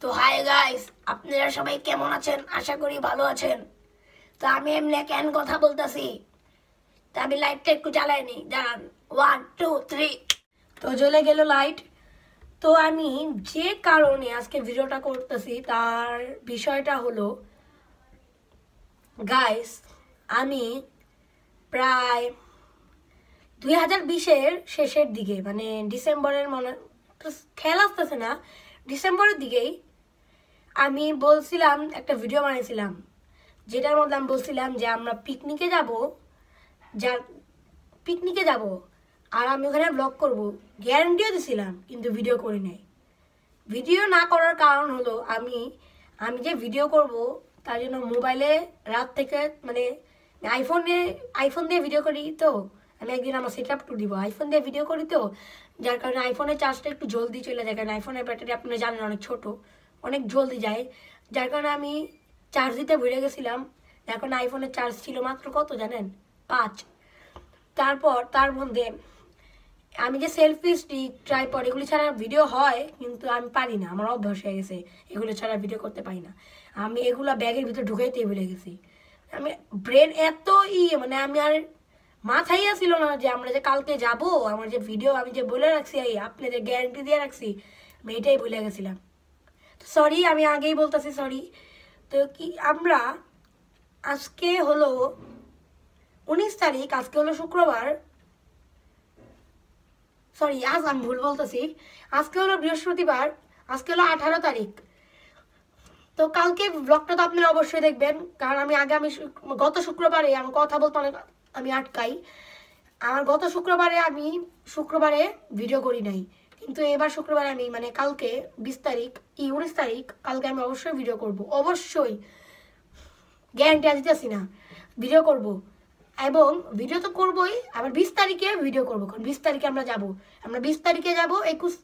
তো hi guys, আপনারা সবাই কেমন আছেন? আশা করি ভালো আছেন। তো আমি এমনি কেন কথা বলতেছি, তা আমি লাইটটা একটু জ্বালাই নি, দাঁড়ান। 1 2 3। তো জ্বলে গেল লাইট। তো আমি যে কারণে আজকে ভিডিওটা করতেছি তার বিষয়টা হলো গাইস, আমি প্রায় 2020-এর শেষের দিকে, মানে ডিসেম্বরের মনে খেয়াল আসতেছে না, ডিসেম্বরের দিকেই আমি বলছিলাম, একটা ভিডিও বানিয়েছিলাম যেটার মধ্যে আমি বলছিলাম যে আমরা পিকনিকে যাব, আর আমি ওখানে ব্লগ করব, গ্যারান্টিও দিছিলাম, কিন্তু ভিডিও করি নাই। ভিডিও না করার কারণ হলো আমি যে ভিডিও করব তার জন্য মোবাইলে রাত থেকে, মানে আইফোন দিয়ে ভিডিও করি। তো আমি একদিন আমার সেট আপ টু দিব, আইফোন দিয়ে ভিডিও করি, তো যার কারণে আইফোনের চার্জটা একটু জলদি চলে যায়, কারণ আইফোনের ব্যাটারি আপনারা জানেন অনেক ছোট, অনেক জলদি যায়। যার কারণে আমি চার্জ দিতে ভুলে গেছিলাম। এখন আইফোনের চার্জ ছিল মাত্র কত জানেন? 5। তারপর তার মধ্যে আমি যে সেলফি স্টিক, ট্রাইপড এগুলি ছাড়া ভিডিও হয়, কিন্তু আমি পারি না, আমার অভ্যাস হয়ে গেছে এগুলো ছাড়া ভিডিও করতে পারি না। আমি এগুলো ব্যাগের ভিতরে ঢুকাইতেই ভুলে গেছি। আমি ব্রেন এত মানে আমি আর মাথায় আসছিল না যে আমরা যে কালকে যাব, আমার যে ভিডিও আমি যে বলে রাখছি, আপনাদের গ্যারান্টি দিয়ে রাখছি, আমি এটাই ভুলে গেছিলাম। তো সরি, আমি আগেই বলতেছি সরি। তো কি আমরা আজকে হলো 19 তারিখ, আজকে হলো শুক্রবার, সরি আজ আমি ভুল বলতেছি, আজকে হলো বৃহস্পতিবার, আজকে হলো 18 তারিখ। তো কালকে ব্লগটা তো আপনারা অবশ্যই দেখবেন, কারণ আমি গত শুক্রবারে আমার কথা বলতে অনেক আমি আটকাই। আমার গত শুক্রবারে ভিডিও করি নাই, কিন্তু এবার শুক্রবারে আমি, মানে কালকে 20 তারিখ 19 তারিখ, কালকে আমি অবশ্যই ভিডিও করব, অবশ্যই গ্যারান্টি দিতেছি না, ভিডিও করব। এবং ভিডিও তো করবোই, আবার 20 তারিখে ভিডিও করবো, কারণ 20 তারিখে আমরা 20 তারিখে যাবো।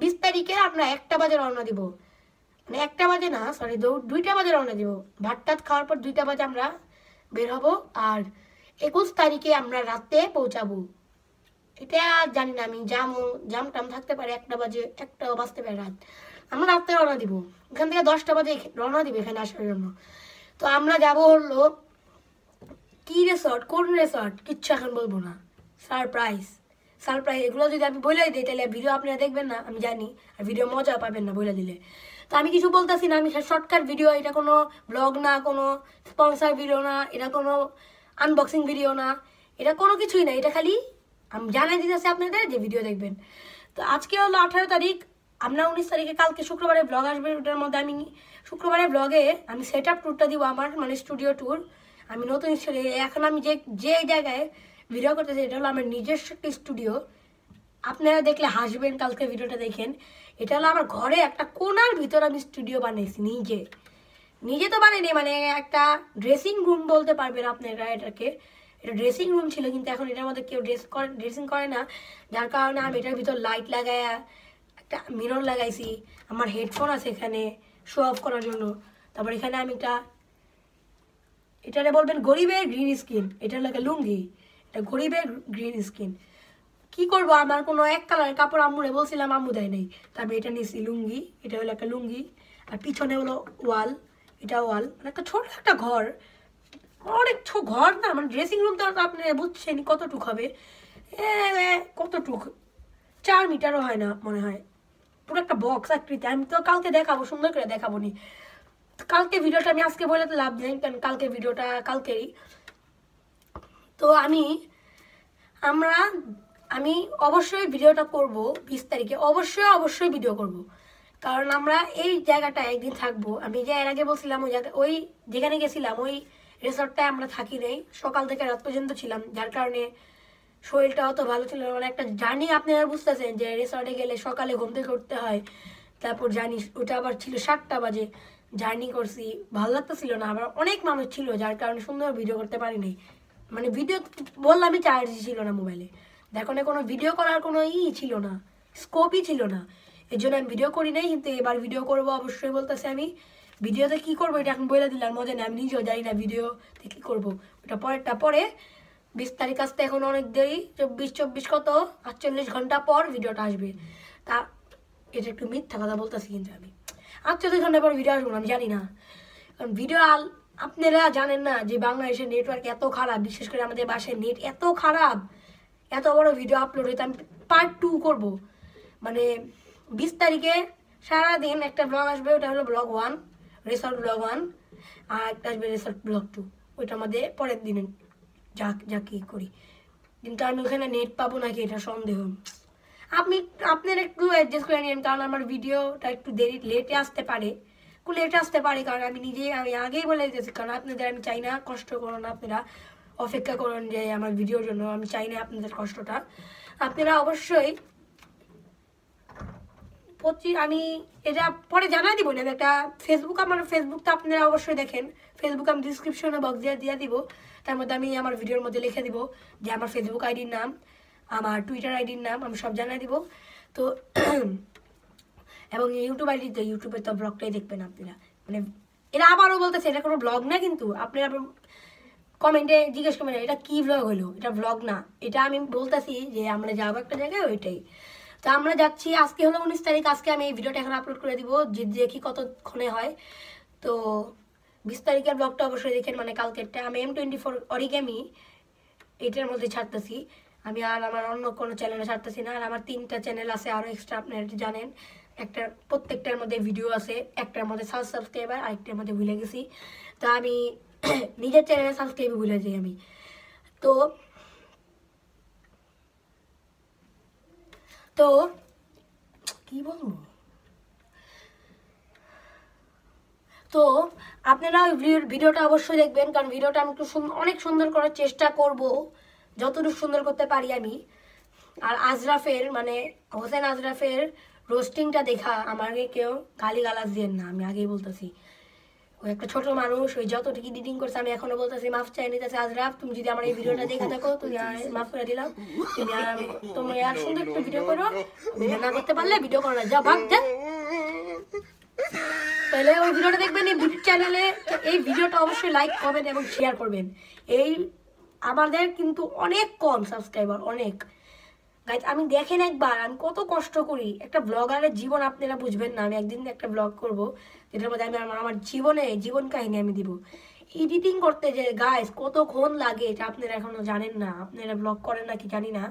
20 তারিখে আমরা 1টা বাজে রওনা দিব, মানে 1টা বাজে না, সরি 2টা বাজে রওনা দিব। ভাত টাত খাওয়ার পর 2টা বাজে আমরা বের হব, আর 21 তারিখে আমরা রাতে পৌঁছাবো। এটা জানি না, আমি জাম থাকতে পারে, 1টা বাজে, 1টাও বাজতে পারে রাত। আমরা রাতে রওনা দিব, এখান থেকে 10টা বাজে রওনা দিব এখানে আসার জন্য। তো আমরা যাব হলো কি রিসর্ট, কোন রিসর্ট কিচ্ছু এখন বলবো না, সারপ্রাইজ। এগুলো যদি আমি বলে দিই তাহলে ভিডিও আপনারা দেখবেন না, আমি জানি, আর ভিডিও মজা পাবেন না বলে দিলে। তো আমি কিছু বলতেছি না, আমি শর্টকাট ভিডিও, এটা কোনো ব্লগ না, কোনো স্পন্সার ভিডিও না, এটা কোনো আনবক্সিং ভিডিও না, এটা কোনো কিছুই না, এটা খালি আমি জানাই দিতেছি আপনাদের যে ভিডিও দেখবেন। তো আজকে হলো 18 তারিখ, আমরা 19 তারিখে, কালকে শুক্রবারে ব্লগ আসবে, ওটার মধ্যে আমি শুক্রবারে ব্লগে আমি সেট আপ ট্যুরটা দিব, আমার মানে স্টুডিও ট্যুর। আমি নতুন এখন আমি যে জায়গায় ভিডিও করতেছি, এটা হলো আমার নিজস্ব একটা স্টুডিও। আপনারা দেখলে হাসবেন কালকে ভিডিওটা দেখেন। এটা হলো আমার ঘরে একটা কোণার ভিতর আমি স্টুডিও বানিয়েছি, নিজে তো বানাইনি, মানে একটা ড্রেসিং রুম বলতে পারবেন আপনারা এটাকে। এটা ড্রেসিং রুম ছিল, কিন্তু এখন এটার মধ্যে কেউ ড্রেসিং করে না, যার কারণে আমি এটার ভিতর লাইট লাগায়া একটা মিরর লাগাইছি। আমার হেডফোন আছে এখানে শো অফ করার জন্য। তারপর এখানে আমি এটারে বলবেন গরিবের গ্রিন স্কিন, এটা হলো একটা লুঙ্গি, এটা গরিবের গ্রিন স্কিন। কি করব, আমার কোনো এক কালারের কাপড় আম্মুরে বলছিলাম, আম্মু দেয় নাই, তারপরে এটা নিয়েছি লুঙ্গি, এটা হলো একটা লুঙ্গি। আর পিছনে হলো ওয়াল, এটা ওয়াল, মানে একটা ছোট একটা ঘর, অনেক ঘর না, মানে ড্রেসিং রুম তো আপনি বুঝছেন কতটুক হবে, কতটুক 4 মিটারও হয় না মনে হয়, পুরো একটা বক্স আকৃতি। আমি তো কালকে দেখাবো, সুন্দর করে দেখাবো নি। কালকে ভিডিওটা আমি আজকে বলে তো লাভ নেই, কারণ কালকে ভিডিওটা কালকেরই। তো আমি অবশ্যই ভিডিওটা করব 20 তারিখে, অবশ্যই ভিডিও করব, কারণ আমরা এই জায়গাটা একদিন থাকবো। আমি যে এর আগে বলছিলাম ওই জায়গা, ওই যেখানে গেছিলাম ওই রিসর্টটায় আমরা থাকি নাই, সকাল থেকে রাত পর্যন্ত ছিলাম, যার কারণে শরীরটা অত ভালো ছিল না। মানে একটা জার্নি, আপনারা বুঝতেছেন যে রিসর্টে গেলে সকালে ঘুম থেকে উঠতে হয়, তারপর জানি ওটা আবার ছিল 7টা বাজে, জার্নি করছি, ভালো লাগতেছিল না, আবার অনেক মানুষ ছিল, যার কারণে সুন্দর ভিডিও করতে পারিনি। মানে ভিডিও বললামই, চার্জই ছিল না মোবাইলে, দেখো না, কোনো ভিডিও করার কোনো ছিল না, স্কোপই ছিল না, এর জন্য আমি ভিডিও করি নাই। কিন্তু এবার ভিডিও করবো অবশ্যই বলতেছি। আমি ভিডিওতে কি করবো এটা এখন বলে দিলাম, মজা নেই, আমি নিজেও জানি না ভিডিওতে কি করবো, ওটা পরে 20 তারিখ আসতে এখন অনেক দেরি, 24 কত 48 ঘন্টা পর ভিডিওটা আসবে। তা এটা একটু মিথ্যা কথা বলতেছি, কিন্তু আমি আচ্ছা 2 ঘন্টা পর ভিডিও আসবো আমি জানি না, কারণ ভিডিও আপনারা জানেন না যে বাংলাদেশের নেটওয়ার্ক এত খারাপ, বিশেষ করে আমাদের বাসায় নেট এত খারাপ, এত বড় ভিডিও আপলোড হইতে আমি পার্ট 2 করব, মানে 20 তারিখে সারাদিন একটা ব্লগ আসবে, ওটা হলো ব্লগ 1 রিসর্ট ব্লগ 1, আর একটা আসবে রিসর্ট ব্লগ 2, ওইটা আমাদের পরের দিনে যা কি করি। কিন্তু আমি ওখানে নেট পাবো নাকি এটা সন্দেহ। আপনারা একটু অ্যাডজাস্ট করে নিন, কারণ আমার ভিডিওটা একটু লেটে আসতে পারে, কারণ আমি আগেই বলে দিতেছি, কারণ আপনাদের আমি চাই না কষ্ট করুন, আপনারা অপেক্ষা করুন যে আমার ভিডিওর জন্য, আমি চাই না আপনাদের কষ্টটা। আপনারা অবশ্যই আমি এটা পরে জানাই দিব না, একটা আমার ফেসবুকটা আপনারা অবশ্যই দেখেন, ফেসবুক আমি ডিসক্রিপশনে বক্স দিয়ে দিব, তার মধ্যে আমি আমার ভিডিওর মধ্যে লিখে দিব যে আমার ফেসবুক আইডির নাম, আমার টুইটার আইডির নাম, আমি সব জানাই দিব। তো এবং ইউটিউবে তো ব্লগটাই দেখবেন আপনারা, মানে এটা আবারও বলতেছে এটা কোনো ব্লগ না, কিন্তু আপনারা কমেন্টে জিজ্ঞেস করবেন এটা কি ব্লগ হলো, এটা ব্লগ না, এটা আমি বলতেছি যে আমরা যাবো একটা জায়গায়, ওইটাই। তো আমরা যাচ্ছি, আজকে হলো 19 তারিখ, আজকে আমি এই ভিডিওটা এখন আপলোড করে দিব, যে দেখি কতক্ষণে হয়। তো 20 তারিখের ব্লগটা অবশ্যই দেখেন, মানে কালকেরটা আমি M24 অরিগেমি এটার মধ্যে ছাড়তেছি, আমি আর আমার অন্য কোনো চ্যানেলে ছাড়তেছি না। আর আমার 3টা চ্যানেল আছে আরও এক্সট্রা, আপনারা জানেন, প্রত্যেকটার মধ্যে ভিডিও আছে, একটার মধ্যে সাবস্ক্রাইবার, আরেকটার মধ্যে ভুলে গেছি। তো আমি নিজের চ্যানেলে সাবস্ক্রাইব ভুলে যাই আমি। তো তো কি বলবো, তো আপনারা ওই ভিডিওটা অবশ্যই দেখবেন, কারণ ভিডিওটা আমি একটু অনেক সুন্দর করার চেষ্টা করব, যতটুকু সুন্দর করতে পারি আমি। আর আজরাফের মানে হোসেন আজরাফের রোস্টিংটা দেখা আমাকে কেউ গালিগালাজ দিয়েন না, আমি আগেই বলতেছি। ওই একটা ছোট মানুষ, ওই যতটুকু এডিটিং করছে আমি এখনো বলতেছি মাফ চাই নিতেছি, আজরাফ তুমি যদি আমার এই ভিডিওটা দেখে থাকো তুমি মাফ করে দিলাম, তুমি আর সুন্দর একটা ভিডিও করো, ভিডিও না করতে পারলে ভিডিও করো না, যা ভাগ যা। তাহলে ওই ভিডিওটা দেখবেন এই চ্যানেলে, এই ভিডিওটা অবশ্যই লাইক করবেন এবং শেয়ার করবেন। এই আমাদের কিন্তু অনেক কম সাবস্ক্রাইবার, অনেক গাইজ, আমি দেখেন একবার আমি কত কষ্ট করি, একটা ব্লগারের জীবন আপনারা বুঝবেন না। আমি একদিন একটা ব্লগ করব যেটার মধ্যে আমি আমার জীবন কাহিনী আমি দিব, এডিটিং করতে যে গাইজ কতক্ষণ লাগে এটা আপনারা এখনো জানেন না, আপনারা ব্লগ করেন না কি জানি না,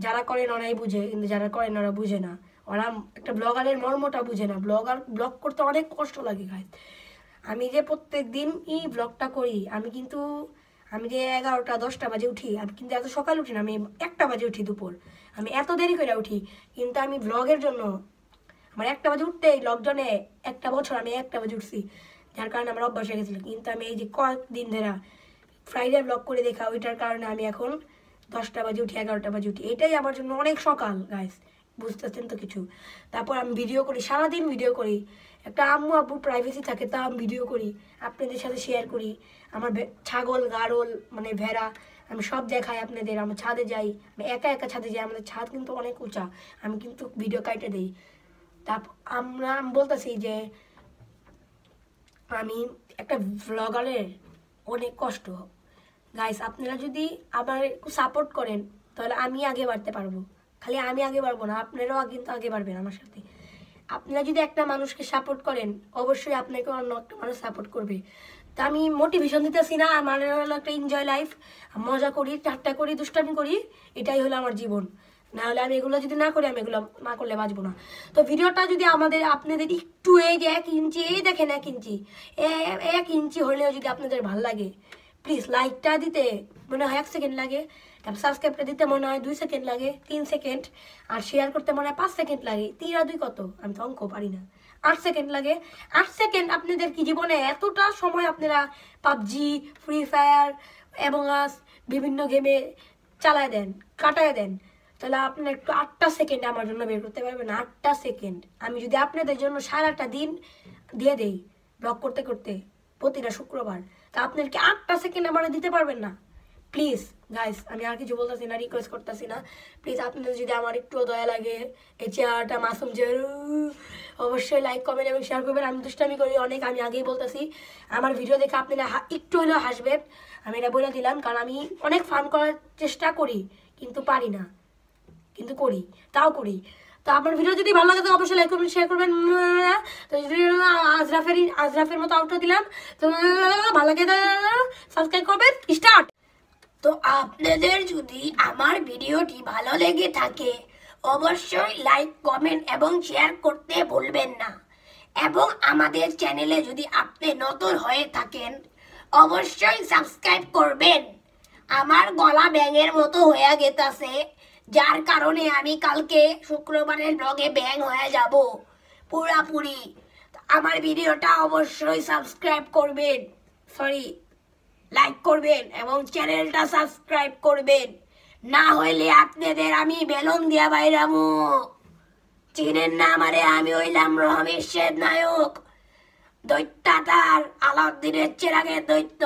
যারা করেন ওরাই বুঝে, কিন্তু যারা করেন ওরা বুঝে না, ওরা একটা ব্লগারের মর্মটা বুঝে না। ব্লগ করতে অনেক কষ্ট লাগে গাইজ। আমি যে প্রত্যেক দিন ব্লগটা করি, আমি যে 11টা 10টা বাজে উঠি, আমি কিন্তু এত সকাল উঠি না, আমি 1টা বাজে উঠি দুপুর, আমি এত দেরি করে উঠি, কিন্তু আমি ব্লগের জন্য আমার 1টা বাজে উঠতেই লকডাউনে 1টা বছর আমি 1টা বাজে উঠছি, যার কারণে আমার অভ্যাস হয়ে গেছিলো। কিন্তু আমি এই যে কয়েকদিন ধরে ফ্রাইডে ব্লগ করে দেখা, ওইটার কারণে আমি এখন 10টা বাজে উঠি, 11টা বাজে উঠি, এটাই আমার জন্য অনেক সকাল গাইস, বুঝতেছেন তো কিছু। তারপর আমি ভিডিও করি, সারাদিন ভিডিও করি, একটা আম্মু আব্বুর প্রাইভেসি থাকে, তা আমি ভিডিও করি, আপনাদের সাথে শেয়ার করি, আমার ছাগল গাড়ল মানে ভেড়া আমি সব দেখাই আপনাদের, আমার ছাদে যাই, আমি একা একা ছাদে যাই, আমাদের ছাদ কিন্তু অনেক উঁচা, আমি কিন্তু ভিডিও কাইটে দিই। তারপর আমি বলতেছি যে আমি একটা ব্লগারের অনেক কষ্ট গাইস, আপনারা যদি আবার একটু সাপোর্ট করেন তাহলে আমি আগে বাড়তে পারবো, খালি আমি আগে বাড়বো না, আপনারাও কিন্তু আগে বাড়বেন আমার সাথে। আপনারা যদি একটা মানুষকে সাপোর্ট করেন অবশ্যই আপনাকে অন্য একটা মানুষ সাপোর্ট করবে। তা আমি মোটিভেশন দিতেছি না, আমার হলো একটা এনজয় লাইফ, মজা করি, ঠাট্টা করি, দুষ্টামি করি, এটাই হলো আমার জীবন। না হলে আমি এগুলো যদি না করি, আমি এগুলো না করলে বাঁচবো না। তো ভিডিওটা যদি আপনাদের একটু এই যে 1 ইঞ্চি, এই দেখেন 1 ইঞ্চি হলেও যদি আপনাদের ভালো লাগে, প্লিজ লাইকটা দিতে মনে হয় 1 সেকেন্ড লাগে, তারপর সাবস্ক্রাইবটা দিতে মনে হয় 2 সেকেন্ড লাগে, 3 সেকেন্ড, আর শেয়ার করতে মনে হয় 5 সেকেন্ড লাগে, 3 আর 2 কত, আমি তো অঙ্ক পারি না, 8 সেকেন্ড লাগে। 8 সেকেন্ড আপনাদের কি জীবনে এতটা সময় আপনারা পাবজি, ফ্রি ফায়ার এবং বিভিন্ন গেমে চালায় দেন, কাটায় দেন, তাহলে আপনারা একটু 8টা সেকেন্ড আমার জন্য বের করতে পারবেন? 8টা সেকেন্ড আমি যদি আপনাদের জন্য সারাটা দিন দিয়ে দেই ব্লগ করতে করতে প্রতিটা শুক্রবার, তা আপনার কি 8টা সেকেন্ড আমার দিতে পারবেন না? প্লিজ গাইস, আমি আর কিছু বলতেছি না, রিকোয়েস্ট করতেছি না, প্লিজ আপনাদের যদি আমার একটু দয়া লাগে, এই চেহারাটা মাসুম যে, অবশ্যই লাইক কমেন্ট এবং শেয়ার করবেন। আমি দুষ্টামি করি অনেক, আমি আগেই বলতেছি, আমার ভিডিও দেখে আপনারা একটু হলেও হাসবেন, আমি এটা বলে দিলাম, কারণ আমি অনেক ফান করার চেষ্টা করি কিন্তু পারি না, কিন্তু করি, তাও করি। তো আপনার ভিডিও যদি ভালো লাগে তো অবশ্যই লাইক করবেন, শেয়ার করবেন। তো আজরাফের মতো আউটরো দিলাম। তো ভালো লাগে সাবস্ক্রাইব করবেন। স্টার্ট। তো আপনাদের যদি আমার ভিডিওটি ভালো লেগে থাকে অবশ্যই লাইক, কমেন্ট এবং শেয়ার করতে ভুলবেন না। এবং আমাদের চ্যানেলে যদি আপনি নতুন হয়ে থাকেন অবশ্যই সাবস্ক্রাইব করবেন। আমার গলা ব্যাঙের মতো হয়ে গেছে, যার কারণে আমি কালকে শুক্রবারের ব্লগে ব্যাং হয়ে যাব পুরাপুরি। আমার ভিডিওটা অবশ্যই সাবস্ক্রাইব করবেন, লাইক করবেন এবং চ্যানেলটা সাবস্ক্রাইব করবেন। না হইলে আপনাদের আমি বেলুন দিয়া বাইরামু। চিনেন না আমারে? আমি হইলাম রমেশের নায়ক, দৈত্যাটার আলাউদ্দিনের চেরাগের দৈত্য।